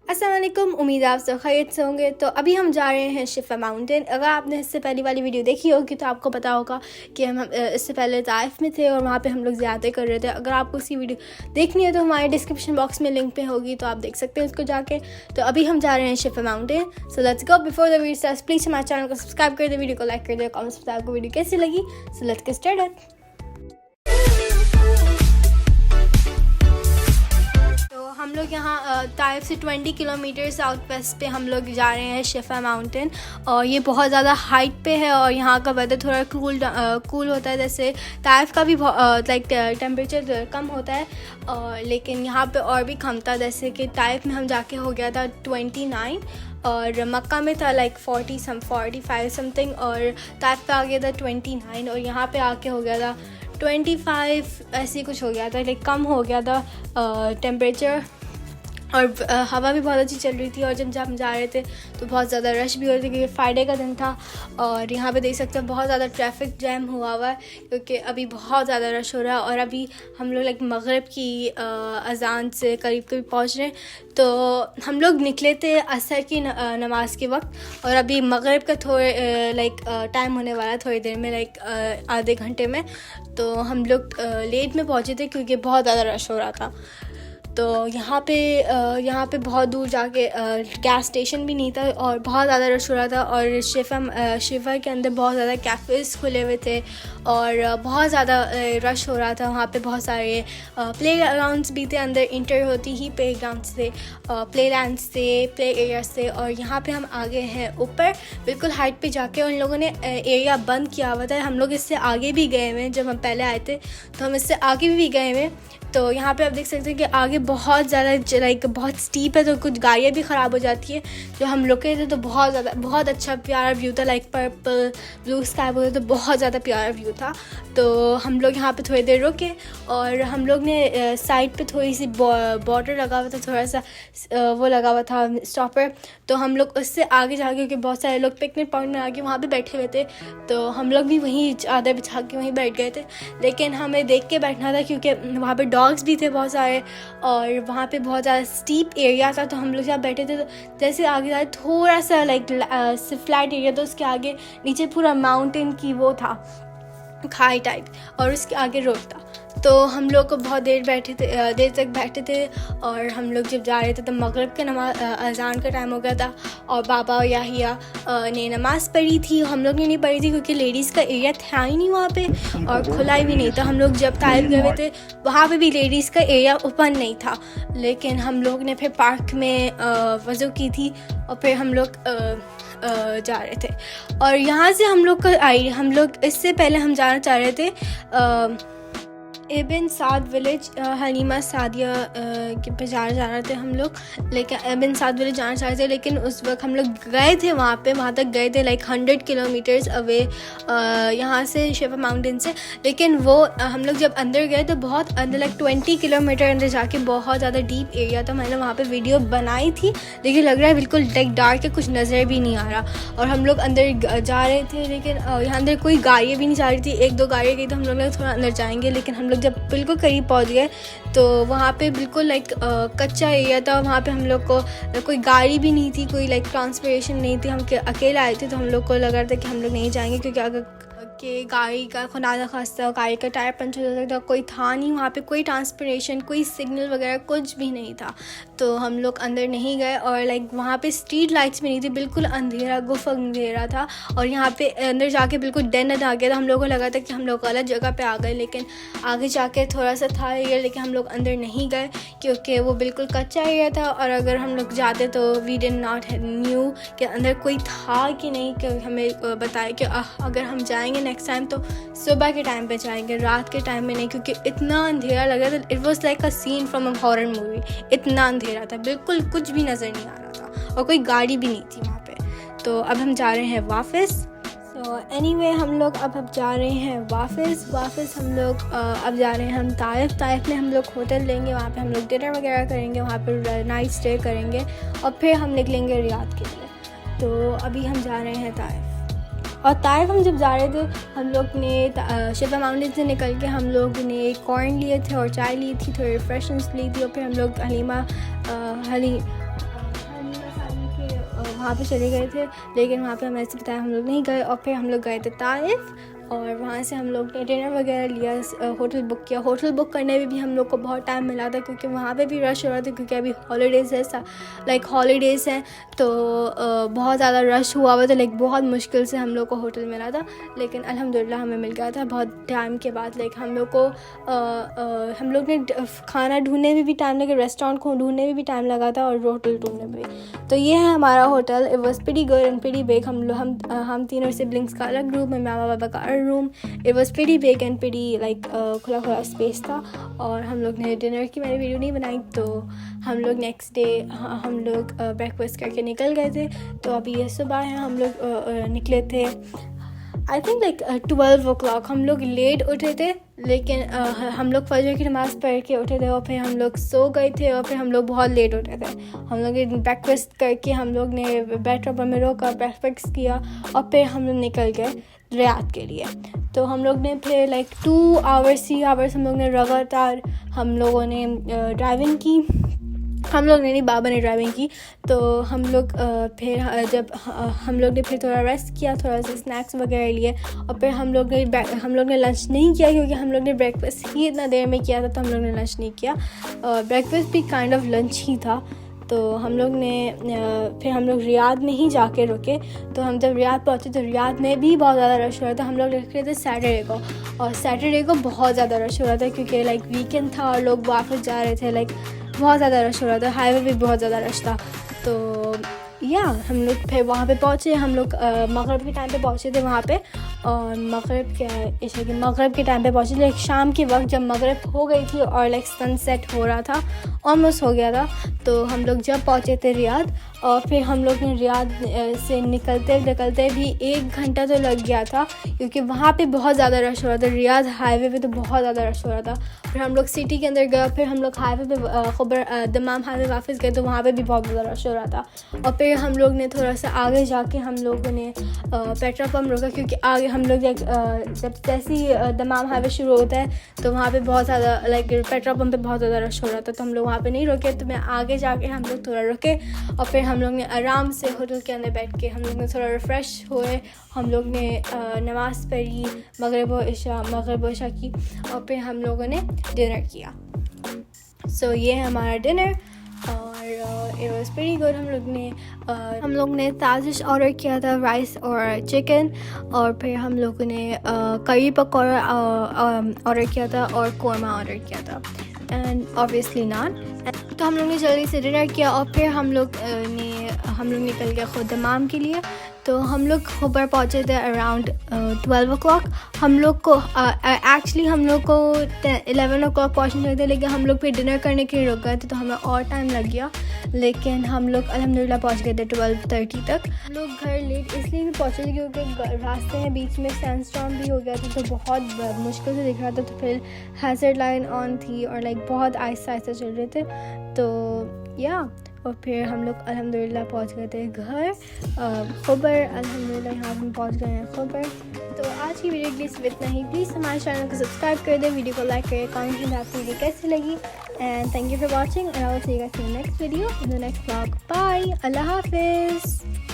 अस्सलाम वालेकुम, उम्मीद है आप सब खैरियत से होंगे। तो अभी हम जा रहे हैं शिफा माउंटेन। अगर आपने इससे पहली वाली वीडियो देखी होगी तो आपको पता होगा कि हम इससे पहले ताइफ में थे और वहाँ पे हम लोग ज़्यारतें कर रहे थे। अगर आपको उसकी वीडियो देखनी है तो हमारे डिस्क्रिप्शन बॉक्स में लिंक पे होगी, तो आप देख सकते हैं उसको जाके। तो अभी हम जा रहे हैं शिफा mountain. So let's go. Before the video starts please हमारे चैनल को सब्सक्राइब कर दे, वीडियो को लाइक कर दे, कमेंट्स बताओ आपको वीडियो कैसी लगी। So let's get started. हम लोग यहाँ ताइफ से 20 किलोमीटर साउथ वेस्ट पे हम लोग जा रहे हैं शिफा माउंटेन। और ये बहुत ज़्यादा हाइट पे है और यहाँ का वेदर थोड़ा कूल होता है। जैसे ताइफ का भी लाइक टेम्परेचर कम होता है लेकिन यहाँ पे और भी कम था। जैसे कि ताइफ में हम जाके हो गया था 29 और मक्का में था लाइक 45 समथिंग, और ताइफ पे आ गया था 29 और यहाँ पे आके हो गया था 25 ऐसे कुछ हो गया था, लाइक कम हो गया था टेम्परेचर। और हवा भी बहुत अच्छी चल रही थी। और जब हम जा रहे थे तो बहुत ज़्यादा रश भी हो रही थी क्योंकि फ्राइडे का दिन था। और यहाँ पे देख सकते हैं बहुत ज़्यादा ट्रैफिक जैम हुआ है क्योंकि अभी बहुत ज़्यादा रश हो रहा है। और अभी हम लोग लाइक मगरिब की अजान से करीब पहुँच रहे हैं। तो हम लोग निकले थे असर की नमाज के वक्त और अभी मगरिब का थोड़े लाइक टाइम होने वाला है, थोड़ी देर में, लाइक आधे घंटे में। तो हम लोग लेट में पहुँचे थे क्योंकि बहुत ज़्यादा रश हो रहा था। तो यहाँ पे बहुत दूर जाके गैस स्टेशन भी नहीं था और बहुत ज़्यादा रश हो रहा था। और शिफा के अंदर बहुत ज़्यादा कैफ़ेज़ खुले हुए थे और बहुत ज़्यादा रश हो रहा था। वहाँ पे बहुत सारे प्ले ग्राउंड्स भी थे, अंदर इंटर होती ही प्ले ग्राउंड्स थे, प्ले लैंड्स थे, प्ले एरियाज थे। और यहाँ पे हम आ गए हैं ऊपर बिल्कुल हाइट पे जाके। उन लोगों ने एरिया बंद किया हुआ था। हम लोग इससे आगे भी गए हुए हैं, जब हम पहले आए थे तो हम इससे आगे भी गए हुए। तो यहाँ पे आप देख सकते हैं कि आगे बहुत ज़्यादा लाइक बहुत स्टीप है, तो कुछ गाड़ियाँ भी ख़राब हो जाती है। जो हम लोग के थे तो बहुत अच्छा प्यारा व्यू था, लाइक पर्पल ब्लू स्काई बोले तो बहुत ज़्यादा प्यारा व्यू था। तो हम लोग यहाँ पे थोड़ी देर रुके और हम लोग ने साइड पे थोड़ी सी बॉर्डर लगा हुआ था, थोड़ा सा वो लगा हुआ था स्टॉपर। तो हम लोग उससे आगे जाके, क्योंकि बहुत सारे लोग पिकनिक पॉइंट में आके वहाँ पे बैठे हुए थे, तो हम लोग भी वहीं चादर बिछा के वहीं बैठ गए थे। लेकिन हमें देख के बैठना था क्योंकि वहाँ पे डॉग्स भी थे बहुत सारे और वहाँ पे बहुत ज़्यादा स्टीप एरिया था। तो हम लोग जब बैठे थे तो जैसे आगे जाए थोड़ा सा लाइक फ्लैट एरिया था, उसके आगे नीचे पूरा माउंटेन की वो था, खाई टाइप, और उसके आगे रोड था। तो हम लोग को बहुत देर तक बैठे थे। और हम लोग जब जा रहे थे तो मगरिब के नमाज अजान का टाइम हो गया था और बाबा और याहिया ने नमाज़ पढ़ी थी। हम लोग ने नहीं पढ़ी थी क्योंकि लेडीज़ का एरिया था ही नहीं वहाँ पे और खुला ही भी नहीं था। हम लोग जब ताइफ गए हुए थे वहाँ पे भी लेडीज़ का एरिया ओपन नहीं था। लेकिन हम लोग ने फिर पार्क में वज़ू की थी और फिर हम लोग जा रहे थे। और यहाँ से हम लोग इससे पहले हम जाना चाह रहे थे इब्न साद विलेज, हलीमा सादिया के पे जाना थे हम लोग। लेकिन इब्न साद विलेज जाना चाह रहे थे, लेकिन उस वक्त हम लोग गए थे वहाँ तक गए थे लाइक 100 किलोमीटर्स अवे यहाँ से शिफा माउंटेन से। लेकिन वो हम लोग जब अंदर गए तो बहुत अंदर लाइक 20 किलोमीटर अंदर जाके बहुत ज़्यादा डीप एरिया था। मैंने वहाँ पे वीडियो बनाई थी लेकिन लग रहा है बिल्कुल लाइक डार्क है, कुछ नज़र भी नहीं आ रहा। और हम लोग अंदर जा रहे थे लेकिन यहाँ अंदर कोई गाड़ियाँ भी नहीं जा रही थी। 1-2 गाड़ियाँ गई तो हम लोग थोड़ा अंदर जाएंगे। लेकिन हम लोग जब बिल्कुल करीब पहुंच गए तो वहाँ पे बिल्कुल लाइक कच्चा एरिया था। वहाँ पे हम लोग को कोई गाड़ी भी नहीं थी, कोई लाइक ट्रांसपोर्टेशन नहीं थी। हम अकेले आए थे तो हम लोग को लग रहा था कि हम लोग नहीं जाएंगे क्योंकि अगर कि गाड़ी का खुदा न खास्ता गाड़ी का टायर पंचर हो सकता, कोई था नहीं वहाँ पे, कोई ट्रांसपोर्टेशन, कोई सिग्नल वगैरह कुछ भी नहीं था। तो हम लोग अंदर नहीं गए। और लाइक वहाँ पे स्ट्रीट लाइट्स भी नहीं थी, बिल्कुल अंधेरा गुफ अंधेरा था। और यहाँ पे अंदर जाके बिल्कुल डेन आ गया था। हम लोग को लगा था कि हम लोग गलत जगह पे आ गए, लेकिन आगे जाके थोड़ा सा था एरिया, लेकिन हम लोग अंदर नहीं गए क्योंकि वो बिल्कुल कच्चा एरिया था। और अगर हम लोग जाते तो वी डिड नॉट न्यू कि अंदर कोई था कि नहीं, कि हमें बताया कि अगर हम जाएंगे नेक्स्ट टाइम तो सुबह के टाइम पे जाएंगे, रात के टाइम में नहीं, क्योंकि इतना अंधेरा लग रहा था। It was like a scene from a horror movie. इतना अंधेरा था, बिल्कुल कुछ भी नज़र नहीं आ रहा था और कोई गाड़ी भी नहीं थी वहाँ पे। तो अब हम जा रहे हैं वापस। तो एनीवे हम लोग अब जा रहे हैं वापस हम लोग अब जा रहे हैं हम ताइफ में हम लोग होटल लेंगे, वहाँ पे हम लोग डिनर वगैरह करेंगे, वहाँ पर नाइट स्टे करेंगे और फिर हम निकलेंगे रियाद के लिए। तो अभी हम जा रहे हैं ताइफ। और ताइफ हम जब जा रहे थे हम लोग ने शिफा माउंटेन से निकल के हम लोग ने कॉर्न लिए थे और चाय ली थी, थोड़ी रिफ्रेशमेंट्स ली थी और फिर हम लोग हलीमा साली के वहाँ पे चले गए थे। लेकिन वहाँ पे हमें ऐसे बताया हम लोग नहीं गए और फिर हम लोग गए थे ताइफ और वहाँ से हम लोग ने डिनर वगैरह लिया, होटल बुक किया। होटल बुक करने में भी हम लोग को बहुत टाइम मिला था क्योंकि वहाँ पे भी रश हो रहा था क्योंकि अभी हॉलीडेज़ है, लाइक हॉलीडेज़ हैं तो बहुत ज़्यादा रश हुआ हुआ था। लाइक बहुत मुश्किल से हम लोग को होटल मिला था लेकिन अल्हम्दुलिल्लाह हमें मिल गया था बहुत टाइम के बाद। लाइक हम लोग ने खाना ढूंढने में भी टाइम लगा, रेस्टोरेंट को ढूंढने में भी टाइम लगा था और होटल ढूंढने में भी। तो ये है हमारा hotel. It was pretty good and pretty big. हम तीनों सिबलिंग्स का अलग रूम है, मामा पापा का room. It was pretty big and pretty like खुला खुला स्पेस था। और हम लोग ने डिनर की मैंने वीडियो नहीं बनाई तो हम लोग नेक्स्ट डे हम लोग ब्रेकफास्ट करके निकल गए थे। तो अभी ये सुबह है, हम लोग निकले थे आई थिंक लाइक 12 o'clock। हम लोग लेट उठे थे लेकिन हम लोग फजर की नमाज़ पढ़ के उठे थे और फिर हम लोग सो गए थे और फिर हम लोग बहुत लेट उठे थे। हम लोग ब्रेकफास्ट करके हम लोग ने बैटरपर में रोका, ब्रेकफास्ट किया और फिर हम लोग निकल गए रियाद के लिए। तो हम लोग ने फिर लाइक 2 hours 3 hours हम लोग ने लगातार हम लोगों ने ड्राइविंग की। हम लोग ने नहीं, बाबा ने ड्राइविंग की। तो हम लोग फिर जब हम लोग ने फिर थोड़ा रेस्ट किया, थोड़ा सा स्नैक्स वगैरह लिए और फिर हम लोग ने लंच नहीं किया क्योंकि हम लोग ने ब्रेकफास्ट ही इतना देर में किया था तो हम लोग ने लंच नहीं किया। ब्रेकफास्ट भी काइंड ऑफ लंच ही था। तो हम लोग ने फिर हम लोग रियाद में ही जाके रुके। तो हम जब रियाद पहुँचे तो रियाद में भी बहुत ज़्यादा रश हो रहा था। हम लोग निकले थे सैटरडे को और सैटरडे को बहुत ज़्यादा रश हो रहा था क्योंकि लाइक वीकेंड था और लोग वापस जा रहे थे। लाइक बहुत ज़्यादा रश हो रहा था, हाईवे भी बहुत ज़्यादा रश था। तो या हम लोग फिर वहाँ पे पहुँचे। हम लोग मगरिब के टाइम पे पहुँचे थे वहाँ पे और मगरिब के टाइम पे पहुँचे। लाइक शाम के वक्त जब मगरिब हो गई थी और लाइक सनसेट हो रहा था, ऑलमोस्ट हो गया था। तो हम लोग जब पहुँचे थे रियाद और फिर हम लोग ने रियाद से निकलते भी 1 घंटा तो लग गया था क्योंकि वहाँ पे बहुत ज़्यादा रश हो रहा था। रियाद हाईवे पे तो बहुत ज़्यादा रश हो रहा था। फिर हम लोग सिटी के अंदर गए, फिर हम लोग हाईवे पे खबर दमाम हाईवे वापस गए तो वहाँ पे भी बहुत ज़्यादा रश हो रहा था। और फिर हम लोग ने थोड़ा सा आगे जाके हम लोगों ने पेट्रोल पम्प रोका क्योंकि आगे हम लोग जब जैसे ही दमाम हाईवे शुरू होता है तो वहाँ पे बहुत ज़्यादा लाइक पेट्रोल पम्प पे बहुत ज़्यादा रश हो रहा था। तो हम लोग वहाँ पे नहीं रुके। तो मैं आगे जाके हम लोग थोड़ा रुके और फिर हम लोग ने आराम से होटल के अंदर बैठ के हम लोग ने थोड़ा रिफ़्रेश हुए। हम लोग ने नमाज़ पढ़ी, मगरिब और इशा की और फिर हम लोगों ने डिनर किया। सो ये है हमारा डिनर और इट वाज प्रीटी गुड। हम लोग ने ताजिश ऑर्डर किया था, राइस और चिकन। और फिर हम लोगों ने करी पकौड़ा ऑर्डर किया था और कोरमा ऑर्डर किया था एंड ऑब्वियसली नान। तो हम लोग ने जल्दी से डिनर किया और फिर हम लोग निकल गए खुद दमाम के लिए। तो हम लोग खबर पहुँचे थे अराउंड 12 o'clock। हम लोग को 11 o'clock पहुँचने थे लेकिन हम लोग फिर डिनर करने के लिए रुक गए थे तो हमें और टाइम लग गया। लेकिन हम लोग अल्हम्दुलिल्लाह पहुँच गए थे 12:30 तक। हम लोग घर लेट इसलिए भी पहुँचे थे क्योंकि रास्ते में बीच में सैंडस्टॉर्म भी हो गया था तो बहुत मुश्किल से दिख रहा था। तो फिर हैज़र्ड लाइन ऑन थी और लाइक बहुत आहिस्ता आहिस्ता चल रहे थे। तो या और फिर हम लोग अल्हम्दुलिल्लाह पहुंच गए थे घर खबर। अल्हम्दुलिल्लाह यहाँ हम पहुंच गए हैं खबर। तो आज की वीडियो के लिए सिर्फ इतना ही। प्लीज़ हमारे चैनल को सब्सक्राइब कर दें, वीडियो को लाइक करें, कमेंट करें आपको वीडियो कैसी लगी। And thank you for watching and I will see you guys in the next video in the next vlog. Bye, अल्लाह हाफिज़।